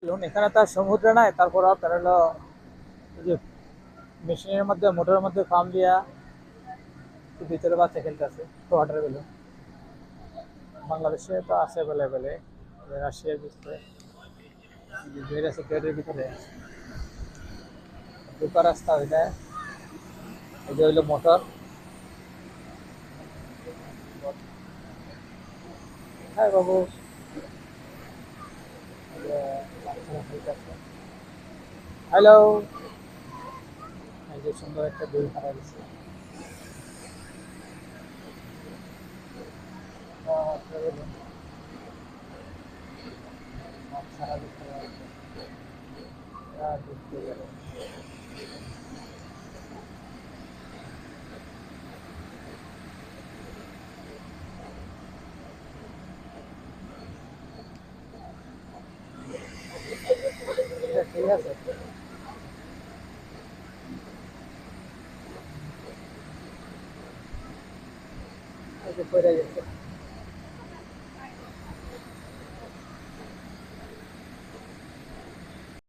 দেখুন এখানে তার সমুদ্র নাই, তারপর আপনার হলো এই যে মেশিনের মধ্যে মোটরের মধ্যে পাম্প দিয়া ভিতরে বাচ্চা খেলতেছে তো ওয়াটার বেলুন। বাংলাদেশে তো আছে অ্যাভেলেবেলে, রাশিয়ার ভিতরে যে গেট আছে, গেটের ভিতরে ঢোকার রাস্তা ওইটা। এই যে হইলো মোটর। হ্যাঁ বাবু, হ্যালো। এই যে সুন্দর একটা দুই খানা দিচ্ছে। সারা দেখতে পাচ্ছি। দেখতে গেলে ঠিক আছে, এই যে পড়ে গেছে।